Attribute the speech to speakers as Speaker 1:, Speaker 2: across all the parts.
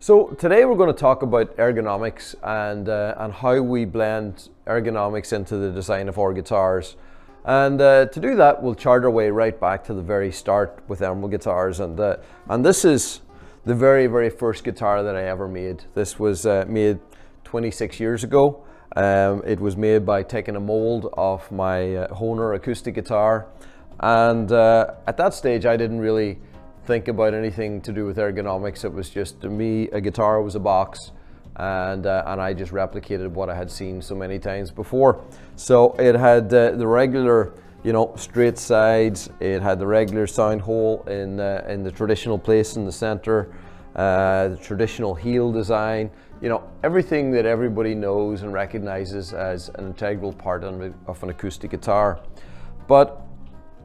Speaker 1: So today we're going to talk about ergonomics and how we blend ergonomics into the design of our guitars. And to do that, we'll chart our way right back to the very start with Emerald guitars. And this is the very first guitar that I ever made. This was made 26 years ago. It was made by taking a mold off my Hohner acoustic guitar. And at that stage, I didn't really think about anything to do with ergonomics. It was just, to me, a guitar was a box, and I just replicated what I had seen so many times before. So it had the regular, straight sides. It had the regular sound hole in the traditional place in the center, the traditional heel design. Everything that everybody knows and recognizes as an integral part of an acoustic guitar. But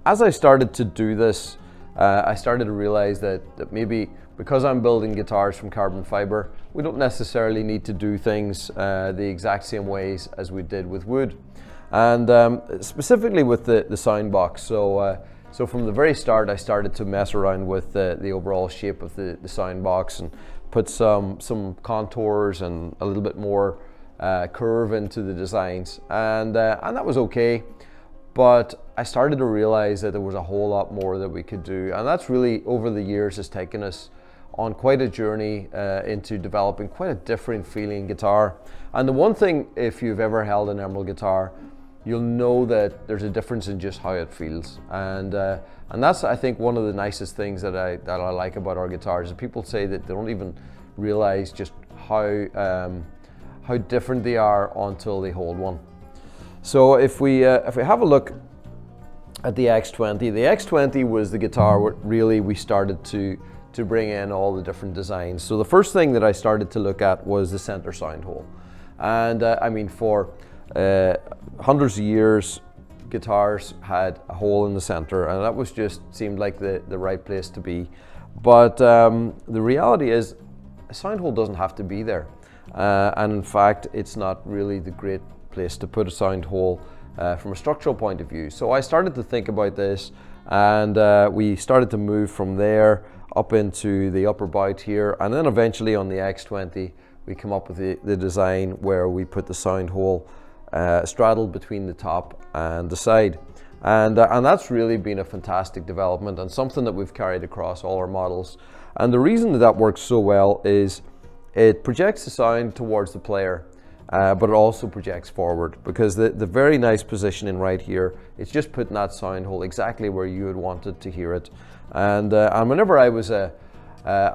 Speaker 1: as I started to do this, I started to realize that maybe because I'm building guitars from carbon fiber, we don't necessarily need to do things the exact same ways as we did with wood. And specifically with the sound box. So from the very start, I started to mess around with the overall shape of the sound box and put some contours and a little bit more curve into the designs. And that was okay. But I started to realize that there was a whole lot more that we could do. And that's really, over the years, has taken us on quite a journey into developing quite a different feeling guitar. And the one thing, if you've ever held an Emerald guitar, you'll know that there's a difference in just how it feels. And that's, I think, one of the nicest things that I like about our guitars. Is people say that they don't even realize just how different they are until they hold one. So if we have a look at the X20, the X20 was the guitar where really we started to bring in all the different designs. So the first thing that I started to look at was the center sound hole. And I mean, for hundreds of years, guitars had a hole in the center, and that was just seemed like the right place to be. But the reality is, a sound hole doesn't have to be there. And in fact, it's not really the great place to put a sound hole from a structural point of view. So I started to think about this, and we started to move from there up into the upper bout here, and then eventually on the X20 we come up with the design where we put the sound hole straddled between the top and the side, and that's really been a fantastic development and something that we've carried across all our models. And the reason that works so well is it projects the sound towards the player. But it also projects forward, because the very nice positioning right here, it's just putting that sound hole exactly where you would wanted to hear it. And whenever I was a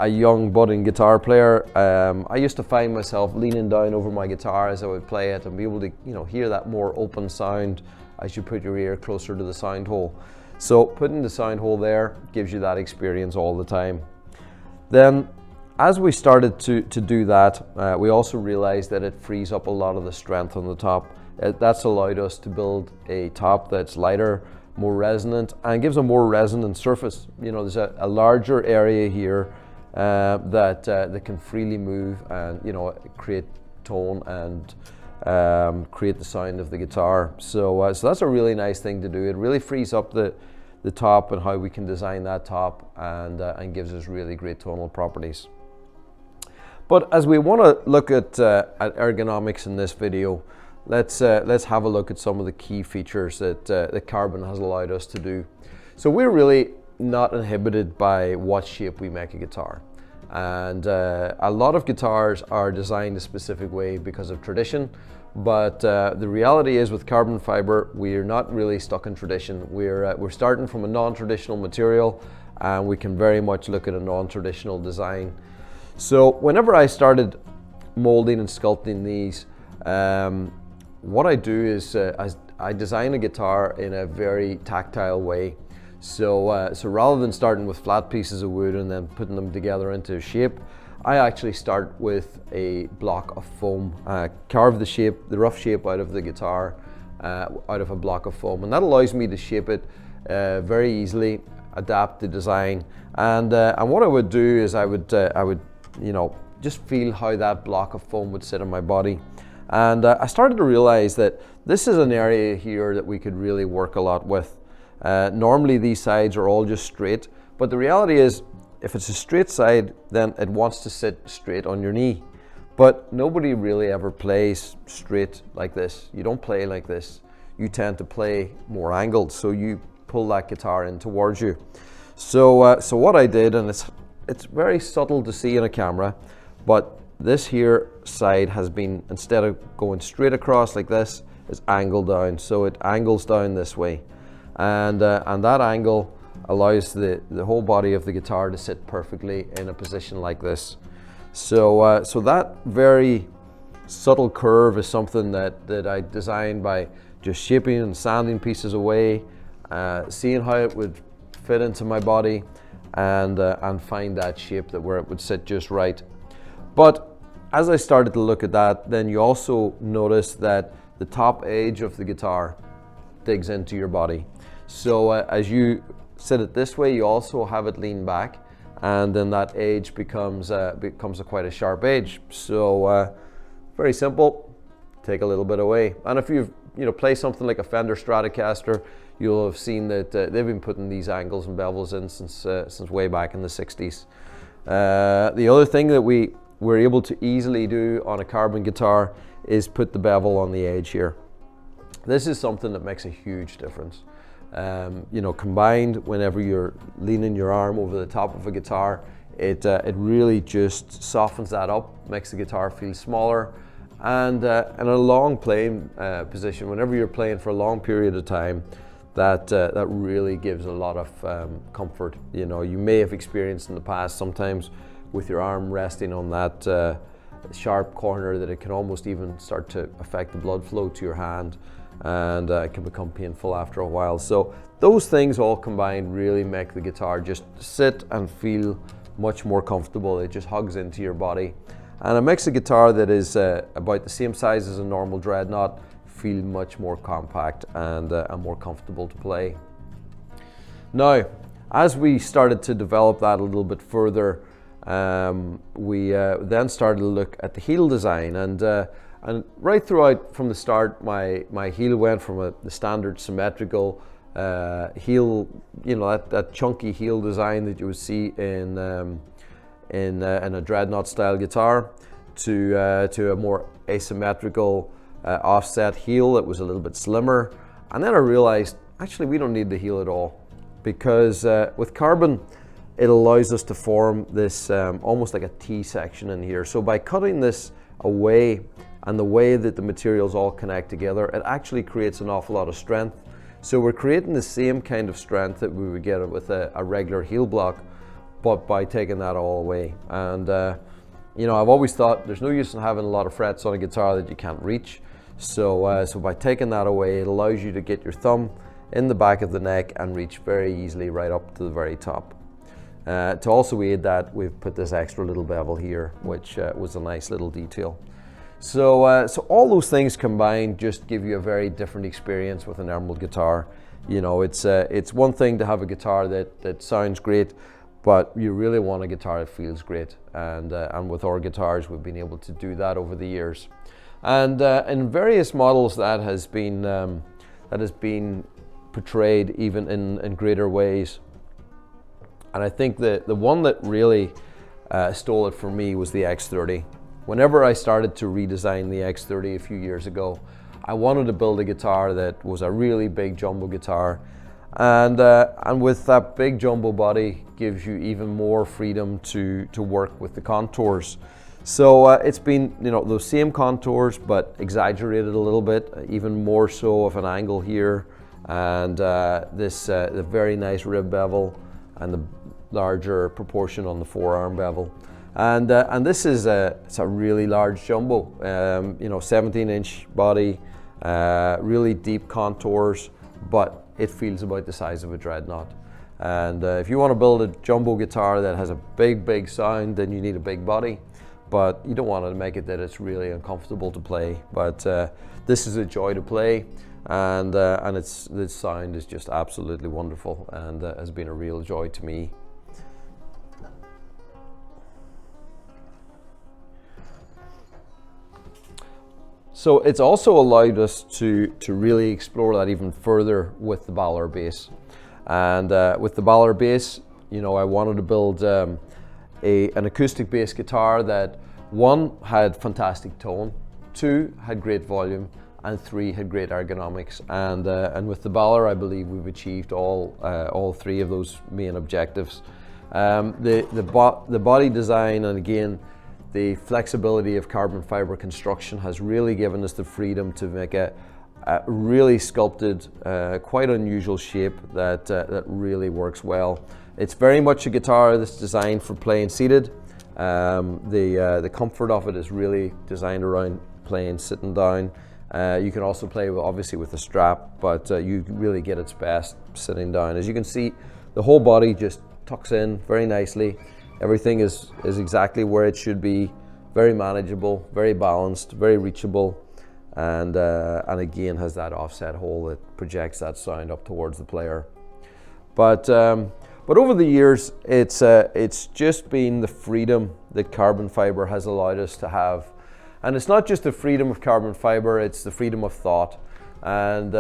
Speaker 1: young budding guitar player, I used to find myself leaning down over my guitar as I would play it and be able to hear that more open sound as you put your ear closer to the sound hole. So putting the sound hole there gives you that experience all the time. Then, as we started to do that, we also realized that it frees up a lot of the strength on the top. That's allowed us to build a top that's lighter, more resonant, and gives a more resonant surface. There's a larger area here that can freely move and create tone and create the sound of the guitar. So that's a really nice thing to do. It really frees up the top and how we can design that top, and gives us really great tonal properties. But as we want to look at ergonomics in this video, let's have a look at some of the key features that carbon has allowed us to do. So we're really not inhibited by what shape we make a guitar. And a lot of guitars are designed a specific way because of tradition. But the reality is, with carbon fiber, we're not really stuck in tradition. We're starting from a non-traditional material, and we can very much look at a non-traditional design. So whenever I started molding and sculpting these, what I do is I design a guitar in a very tactile way. So rather than starting with flat pieces of wood and then putting them together into a shape, I actually start with a block of foam, carve the rough shape out of the guitar, out of a block of foam, and that allows me to shape it very easily, adapt the design, and what I would do is I would just feel how that block of foam would sit on my body. And I started to realize that this is an area here that we could really work a lot with. Normally these sides are all just straight, but the reality is if it's a straight side, then it wants to sit straight on your knee. But nobody really ever plays straight like this. You don't play like this. You tend to play more angled, so you pull that guitar in towards you. So what I did, and it's very subtle to see in a camera, but this here side has been, instead of going straight across like this, is angled down. So it angles down this way, and that angle allows the whole body of the guitar to sit perfectly in a position like this. So that very subtle curve is something that I designed by just shaping and sanding pieces away, seeing how it would fit into my body, and find that shape where it would sit just right. But as I started to look at that, then you also notice that the top edge of the guitar digs into your body. So as you sit it this way, you also have it lean back, and then that edge becomes quite a sharp edge. So very simple, take a little bit away. And if you play something like a Fender Stratocaster, you'll have seen that they've been putting these angles and bevels in since way back in the 60s. The other thing that we're able to easily do on a carbon guitar is put the bevel on the edge here. This is something that makes a huge difference. Combined, whenever you're leaning your arm over the top of a guitar, it really just softens that up, makes the guitar feel smaller, and in a long playing position, whenever you're playing for a long period of time, that really gives a lot of comfort. You may have experienced in the past sometimes with your arm resting on that sharp corner that it can almost even start to affect the blood flow to your hand, and it can become painful after a while. So those things all combined really make the guitar just sit and feel much more comfortable. It just hugs into your body, and it makes a guitar that is about the same size as a normal dreadnought feel much more compact and more comfortable to play. Now, as we started to develop that a little bit further, we then started to look at the heel design, and right throughout from the start, my heel went from the standard symmetrical heel, that chunky heel design that you would see in a dreadnought style guitar, to a more asymmetrical offset heel that was a little bit slimmer. And then I realized actually we don't need the heel at all, because with carbon it allows us to form this almost like a T section in here. So by cutting this away and the way that the materials all connect together, it actually creates an awful lot of strength. So we're creating the same kind of strength that we would get with a regular heel block, but by taking that all away. And I've always thought there's no use in having a lot of frets on a guitar that you can't reach. So by taking that away, it allows you to get your thumb in the back of the neck and reach very easily right up to the very top. To also aid that, we've put this extra little bevel here, which was a nice little detail. So all those things combined just give you a very different experience with an emerald guitar. It's one thing to have a guitar that sounds great, but you really want a guitar that feels great. And with our guitars, we've been able to do that over the years. And in various models, that has been portrayed even in greater ways. And I think the one that really stole it for me was the X30. Whenever I started to redesign the X30 a few years ago, I wanted to build a guitar that was a really big jumbo guitar, and with that big jumbo body gives you even more freedom to work with the contours. So it's been those same contours but exaggerated a little bit, even more so of an angle here, and the very nice rib bevel and the larger proportion on the forearm bevel. And this is it's a really large jumbo, 17-inch body, really deep contours, but it feels about the size of a dreadnought. And if you want to build a jumbo guitar that has a big sound, then you need a big body, but you don't want to make it that it's really uncomfortable to play. But this is a joy to play, and the sound is just absolutely wonderful, and has been a real joy to me. So it's also allowed us to really explore that even further with the Ballard bass. And with the Ballard bass, You know, I wanted to build an acoustic bass guitar that, one, had fantastic tone, two, had great volume, and three, had great ergonomics. And with the Balor, I believe we've achieved all three of those main objectives. The body design, and again, the flexibility of carbon fiber construction has really given us the freedom to make a really sculpted, quite unusual shape that really works well. It's very much a guitar that's designed for playing seated. The comfort of it is really designed around playing sitting down. You can also play obviously with a strap, but you really get its best sitting down. As you can see, the whole body just tucks in very nicely. Everything is exactly where it should be. Very manageable, very balanced, very reachable, and again has that offset hole that projects that sound up towards the player. But over the years, it's just been the freedom that carbon fiber has allowed us to have. And it's not just the freedom of carbon fiber, it's the freedom of thought. And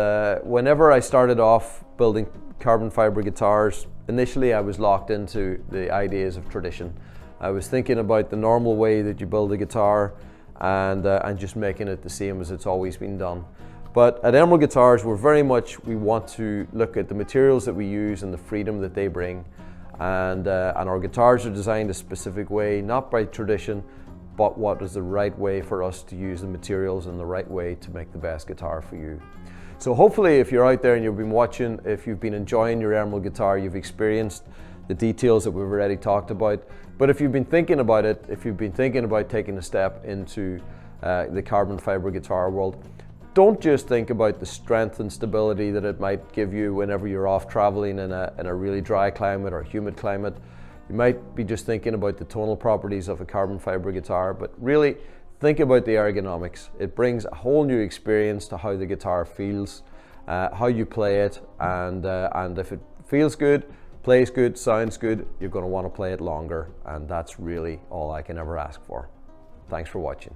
Speaker 1: whenever I started off building carbon fiber guitars, initially I was locked into the ideas of tradition. I was thinking about the normal way that you build a guitar and just making it the same as it's always been done. But at Emerald Guitars, we want to look at the materials that we use and the freedom that they bring. And our guitars are designed a specific way, not by tradition, but what is the right way for us to use the materials and the right way to make the best guitar for you. So hopefully, if you're out there and you've been watching, if you've been enjoying your Emerald guitar, you've experienced the details that we've already talked about. But if you've been thinking about it, if you've been thinking about taking a step into the carbon fiber guitar world, don't just think about the strength and stability that it might give you whenever you're off traveling in a really dry climate or humid climate. You might be just thinking about the tonal properties of a carbon fiber guitar, but really think about the ergonomics. It brings a whole new experience to how the guitar feels, how you play it, and if it feels good, plays good, sounds good, you're going to want to play it longer, and that's really all I can ever ask for. Thanks for watching.